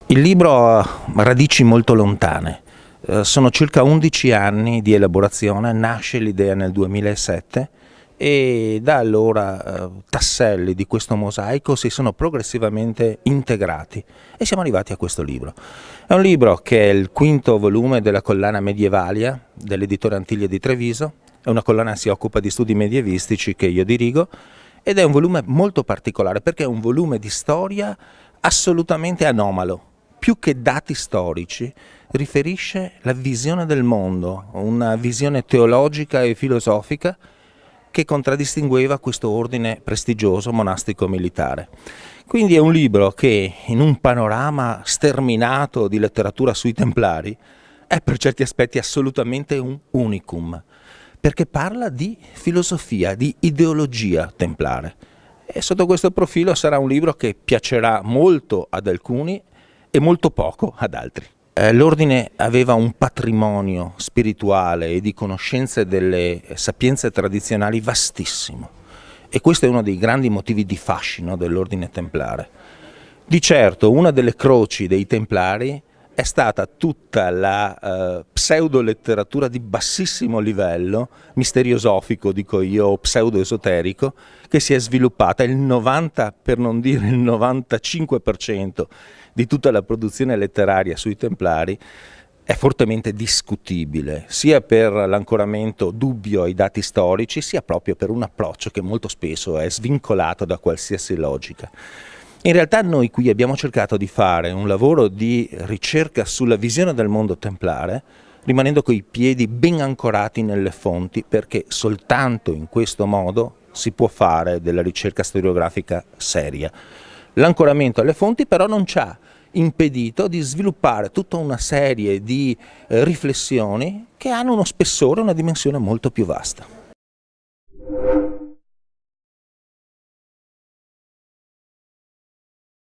Il libro ha radici molto lontane, sono circa 11 anni di elaborazione, nasce l'idea nel 2007 e da allora tasselli di questo mosaico si sono progressivamente integrati e siamo arrivati a questo libro. È un libro che è il quinto volume della collana Medievalia dell'editore Antiglia di Treviso, è una collana che si occupa di studi medievistici che io dirigo ed è un volume molto particolare perché è un volume di storia assolutamente anomalo. Più che dati storici, riferisce la visione del mondo, una visione teologica e filosofica che contraddistingueva questo ordine prestigioso monastico-militare. Quindi è un libro che, in un panorama sterminato di letteratura sui Templari, è per certi aspetti assolutamente un unicum, perché parla di filosofia, di ideologia templare. E sotto questo profilo sarà un libro che piacerà molto ad alcuni e molto poco ad altri. L'ordine aveva un patrimonio spirituale e di conoscenze delle sapienze tradizionali vastissimo e questo è uno dei grandi motivi di fascino dell'ordine templare. Di certo una delle croci dei Templari è stata tutta la pseudo-letteratura di bassissimo livello, misteriosofico dico io, o pseudo-esoterico, che si è sviluppata. Il 90, per non dire il 95% di tutta la produzione letteraria sui Templari è fortemente discutibile, sia per l'ancoramento dubbio ai dati storici, sia proprio per un approccio che molto spesso è svincolato da qualsiasi logica. In realtà noi qui abbiamo cercato di fare un lavoro di ricerca sulla visione del mondo templare, rimanendo coi piedi ben ancorati nelle fonti, perché soltanto in questo modo si può fare della ricerca storiografica seria. L'ancoramento alle fonti però non ci ha impedito di sviluppare tutta una serie di riflessioni che hanno uno spessore e una dimensione molto più vasta.